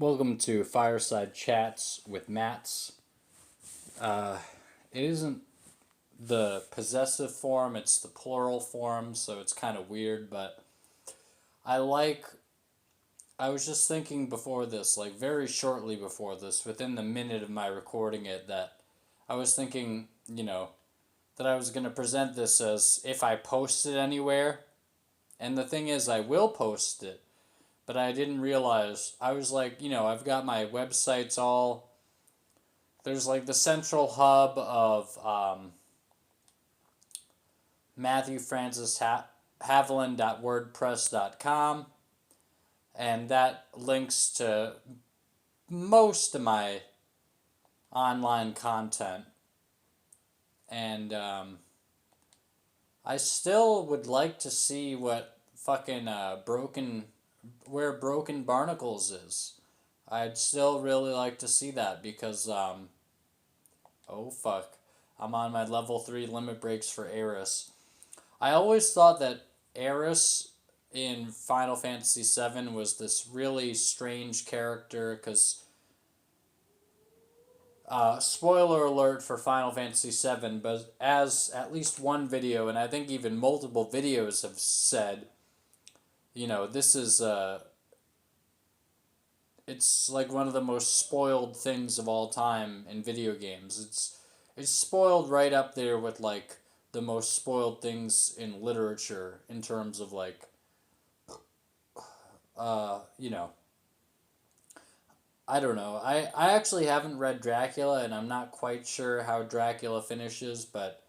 Welcome to Fireside Chats with Mats. It isn't the possessive form, it's the plural form, so it's kind of weird, but I like. I was just thinking before this, like very shortly before this, within the minute of my recording it, that I was thinking, that I was going to present this as if I post it anywhere. And the thing is, I will post it, but I didn't realize. I was like, I've got my websites all. There's like the central hub of MatthewFrancisHaviland.wordpress.com, and that links to most of my online content. And I still would like to see what fucking where Broken Barnacles is. I'd still really like to see that because, oh fuck, I'm on my level 3 limit breaks for Eris. I always thought that Eris in Final Fantasy VII was this really strange character because, spoiler alert for Final Fantasy VII, but as at least one video, and I think even multiple videos have said, this is, it's like one of the most spoiled things of all time in video games. It's spoiled right up there with like the most spoiled things in literature in terms of like you know, I don't know. I actually haven't read Dracula and I'm not quite sure how Dracula finishes, but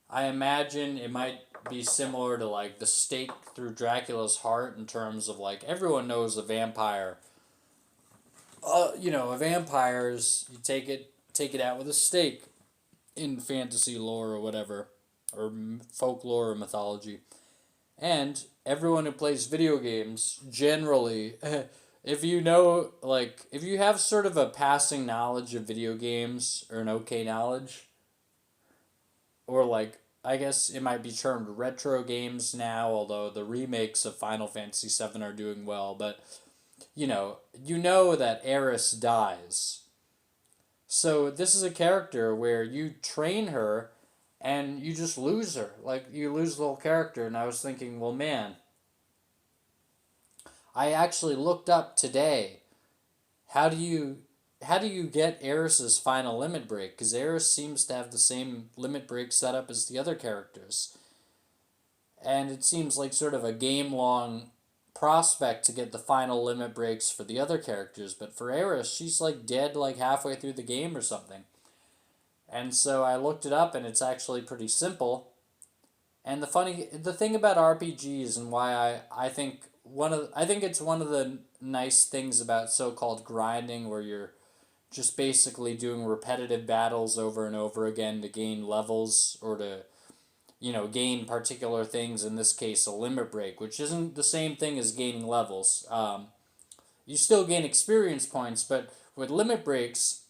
I imagine it might be similar to like the stake through Dracula's heart in terms of like everyone knows a vampire. A vampire is you take it out with a stake in fantasy lore or whatever, or folklore or mythology. And everyone who plays video games generally, if if you have sort of a passing knowledge of video games or an okay knowledge, or like, I guess it might be termed retro games now, although the remakes of Final Fantasy VII are doing well, but you know that Eris dies. So this is a character where you train her and you just lose her. Like you lose the whole character, and I was thinking, well man, I actually looked up today how do you get Eris's final limit break? Because Eris seems to have the same limit break setup as the other characters. And it seems like sort of a game long prospect to get the final limit breaks for the other characters, but for Eris, she's like dead like halfway through the game or something. And so I looked it up and it's actually pretty simple. And the thing about RPGs and why I think I think it's one of the nice things about so-called grinding where you're just basically doing repetitive battles over and over again to gain levels or to gain particular things, in this case, a limit break, which isn't the same thing as gaining levels. You still gain experience points, but with limit breaks,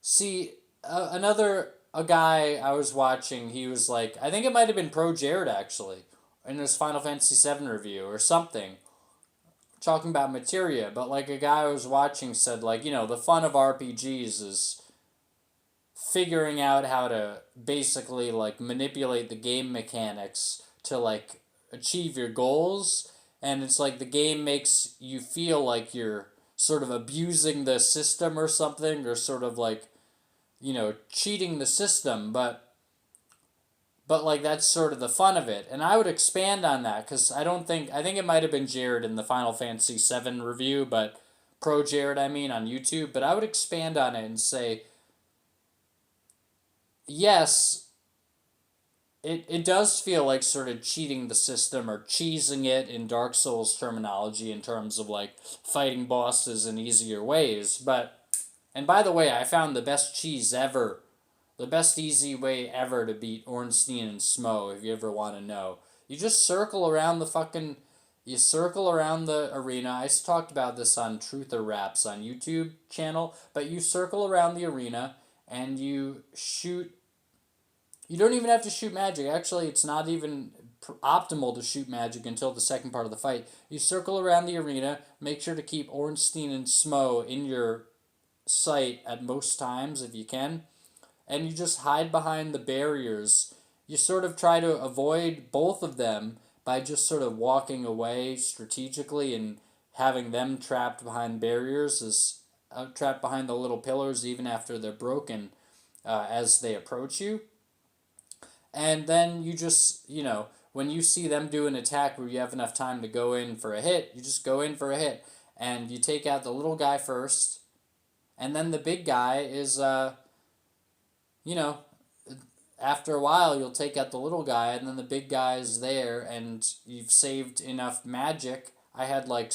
see, a guy I was watching, he was like, I think it might have been Pro Jared actually, in his Final Fantasy VII review or something, talking about materia, but like a guy I was watching said, like, the fun of RPGs is figuring out how to basically like manipulate the game mechanics to like achieve your goals, and it's like the game makes you feel like you're sort of abusing the system or something, or sort of like cheating the system, but like that's sort of the fun of it. And I would expand on that because I think it might have been Jared in the Final Fantasy VII review, but Pro Jared, I mean, on YouTube, but I would expand on it and say, yes, it does feel like sort of cheating the system or cheesing it in Dark Souls terminology in terms of like fighting bosses in easier ways. But, and by the way, I found the best cheese ever, the best easy way ever to beat Ornstein and Smo, if you ever want to know. You just circle around you circle around the arena. I talked about this on Truth or Raps on YouTube channel, but you circle around the arena and you shoot. You don't even have to shoot magic. Actually, it's not even optimal to shoot magic until the second part of the fight. You circle around the arena, make sure to keep Ornstein and Smo in your sight at most times if you can, and you just hide behind the barriers. You sort of try to avoid both of them by just sort of walking away strategically and having them trapped behind barriers, as trapped behind the little pillars even after they're broken, as they approach you. And then you just, when you see them do an attack where you have enough time to go in for a hit, you just go in for a hit. And you take out the little guy first, and then the big guy is, you know, after a while you'll take out the little guy, and then the big guy is there, and you've saved enough magic. I had like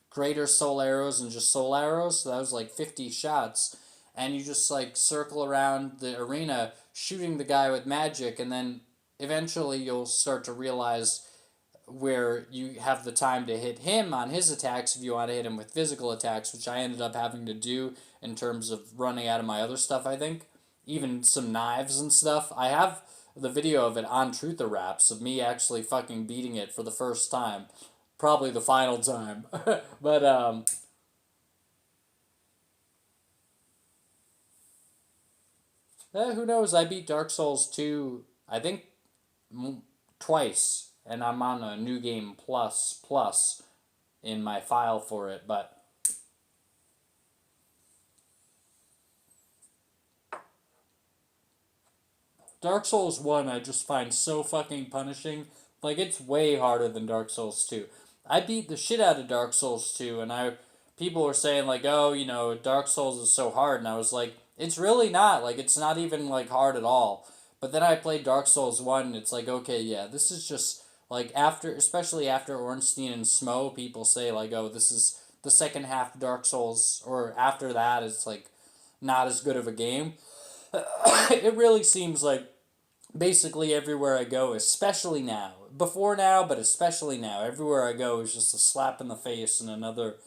greater soul arrows and just soul arrows, so that was like 50 shots. And you just like circle around the arena shooting the guy with magic, and then eventually you'll start to realize where you have the time to hit him on his attacks if you want to hit him with physical attacks, which I ended up having to do in terms of running out of my other stuff, I think. Even some knives and stuff. I have the video of it on Truther Raps of me actually fucking beating it for the first time. Probably the final time. But, who knows? I beat Dark Souls 2, I think, twice, and I'm on a New Game Plus in my file for it, but Dark Souls 1 I just find so fucking punishing. Like, it's way harder than Dark Souls 2. I beat the shit out of Dark Souls 2, and people were saying, like, oh, Dark Souls is so hard, and I was like, it's really not. Like, it's not even, like, hard at all. But then I played Dark Souls 1, and it's like, okay, yeah, this is just, like, especially after Ornstein and Smo, people say, like, oh, this is the second half of Dark Souls, or after that, it's, like, not as good of a game. It really seems like basically everywhere I go, especially now, before now, but especially now, everywhere I go is just a slap in the face and another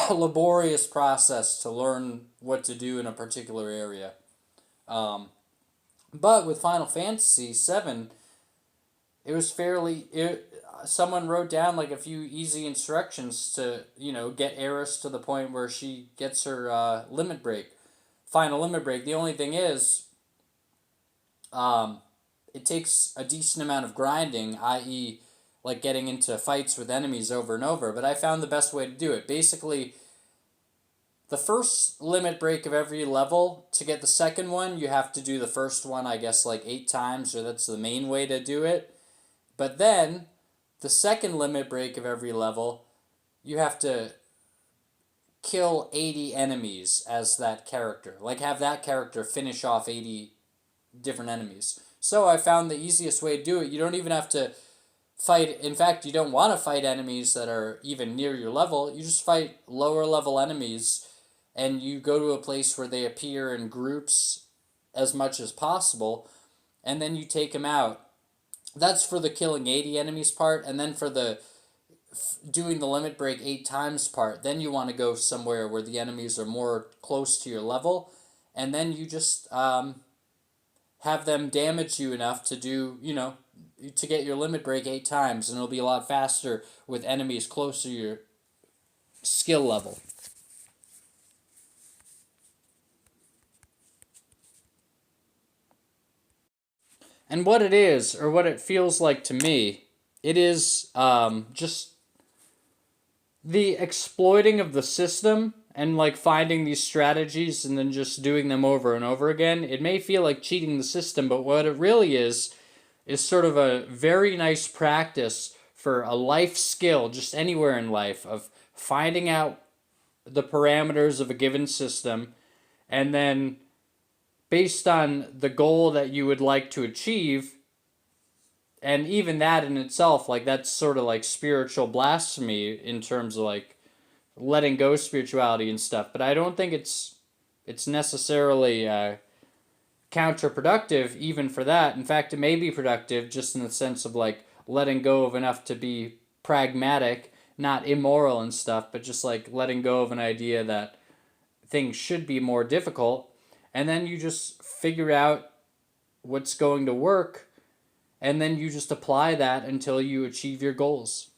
laborious process to learn what to do in a particular area. But with Final Fantasy VII, it was someone wrote down like a few easy instructions to, get Eris to the point where she gets her limit break, final limit break. The only thing is, it takes a decent amount of grinding, i.e., like getting into fights with enemies over and over, but I found the best way to do it. Basically, the first limit break of every level, to get the second one, you have to do the first one, I guess, like 8 times, or that's the main way to do it. But then, the second limit break of every level, you have to kill 80 enemies as that character. Like, have that character finish off 80 different enemies. So I found the easiest way to do it, you don't even have to fight, in fact, you don't want to fight enemies that are even near your level, you just fight lower level enemies, and you go to a place where they appear in groups as much as possible, and then you take them out. That's for the killing 80 enemies part, and then for the doing the limit break 8 times part, then you want to go somewhere where the enemies are more close to your level, and then you just have them damage you enough to do, to get your limit break 8 times, and it'll be a lot faster with enemies close to your skill level. And what it is, or what it feels like to me, it is just the exploiting of the system and like finding these strategies and then just doing them over and over again. It may feel like cheating the system, but what it really is sort of a very nice practice for a life skill, just anywhere in life, of finding out the parameters of a given system, and then based on the goal that you would like to achieve, and even that in itself, like, that's sort of like spiritual blasphemy in terms of like letting go spirituality and stuff, but I don't think it's necessarily counterproductive even for that. In fact, it may be productive just in the sense of like letting go of enough to be pragmatic, not immoral and stuff, but just like letting go of an idea that things should be more difficult, and then you just figure out what's going to work, and then you just apply that until you achieve your goals.